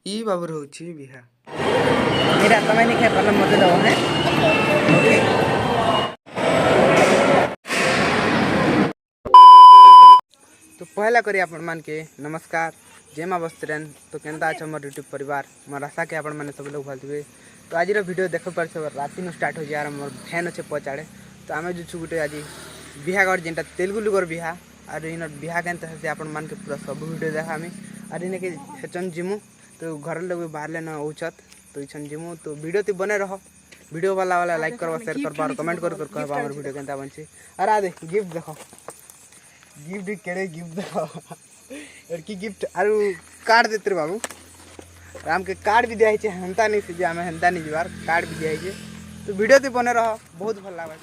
ई बाबू रोची बिहा मेरा समय नहीं खाई पाला मजे दो है ओके। तो पहला करी आपण मान के नमस्कार जय माँ बस्त्रन। तो केनता अच्छा मोर यूट्यूब परिवार मोर आशा के आपण मैंने सब लोग भल थे। तो आज वीडियो देख पारे राति न स्टार्ट हो जाए मोर फैन अच्छे पचाड़े। तो आम जो गोटे आज बिहागर जेनटा तेलुगु लुगर बिहा और इन बिहा के आपण मान के पूरा सब वीडियो देखा और इन के हेचन जिमु। तो घर लोग भी बाहर लेना औचत तो इछन जिमु। तो वीडियो तो बने रहो वीडियो वाला लाइक करवा शेयर करवा और कमेंट कर कहबा हमर वीडियो केनता बनछि। अरे आ दे गिफ्ट देखो गिफ्ट केड़े गिफ्ट देखो की गिफ्ट और कार्ड देते रे बाबू राम के कार्ड भी दिया है हेन्ता नहीं से आम हेन्ता नहीं जीवार कार्ड भी दिया है। तो वीडियो तो बने रहो बहुत भल लगा।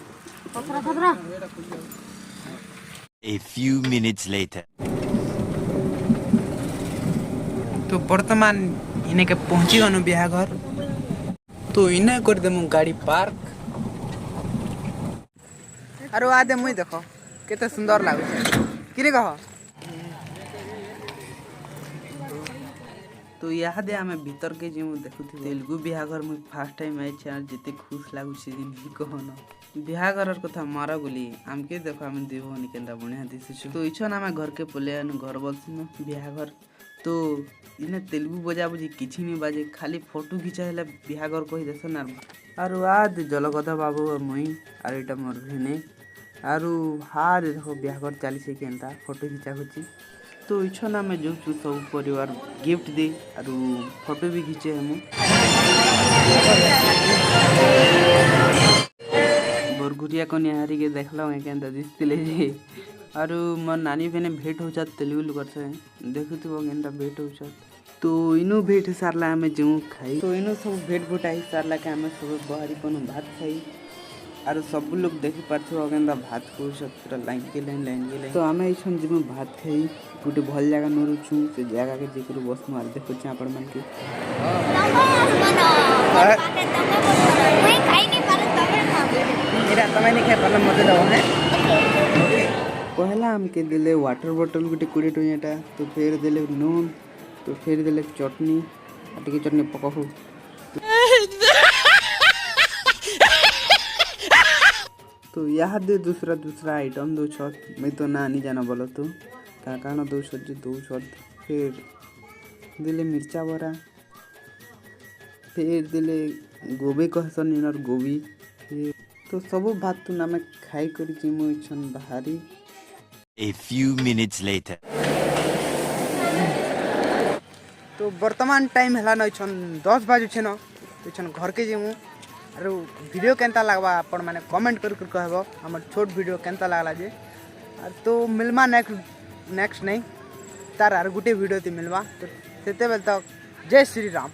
A few minutes later. तो वर्तमान इन्हें के पहुंची गनु बिहा घर। तो इन्हें कर देमु गाड़ी पार्क अरे आदे मुई देखो केते सुंदर लागु किने कह। तो यहाँ दे आमे भीतर के जिमु देखुथि तेलुगु बिहाघर मुई फर्स्ट टाइम आइ छ और जते खुश लागु छी दिन ही कहन बिहाघर कथा मारा बोली आमके देखो आमे देवनी केंदा बढ़िया दिसु। तो इछन आमे घर के पले घर बसिन बिहाघर। तो इने तेलुगु बजा बुझी किछि नहीं बाजे खाली फोटो खिंचा है बिहाघर कही देसन आर आज जलगदा बाबू और मुई आर एटा मोर भेने आर हार देखो बिहाघर चली से केनता फोटो खिंचा खुची। तो इछन आमे जो सब परिवार गिफ्ट दे और फोटो भी खींचे हम बरगुरिया कन्याहारी के देखल केनता दिसतिले जे और मोर नानी बेने भेंट होचा तेलुगु लोग से देखुथबो केनता भेंट होचा। तो इनो भेंट सारला आमे जो खाई। तो इनो सब भेंट भुटाई सारला के आमे सब बहरी कोनो भात खाई और सब लोग देखि पारथबो केनता भात को सब पूरा लाइन के लाइन। तो आमे इछन जिमु भात खाई गुटे भल जगह नरुछु से जगह के जेकरो बस मार देखो छ आपण मन के मेरा समय नहीं खाई पाला मजे दो है ओके। पहला हमके दिले वाटर बोतल गुटे 20 टंका। तो फिर दिले नून तो फिर दिले चटनी आटे की चटनी पकाहु। तो यहाँ दे दूसरा आइटम दो छत मैं तो ना नहीं जाना बोलो तो काना दो छत फिर दिले मिर्चा बरा फिर दिले गोभी कहसन इनर गोभी फिर तो सब भात तू ना मैं खाई करी जिमु इछन बाहरी। A few minutes later. तो वर्तमान टाइम है न इछन 10 बजे छे न तो इछन घर के जिमु और वीडियो केनता लागबा आपण माने कमेंट कर कहबो हमर छोट वीडियो केनता लागला जे। और तो मिलमा नेक्स्ट नहीं तार आर गुटे वीडियो ते मिलवा। तो सेते बेल तक जय श्री राम।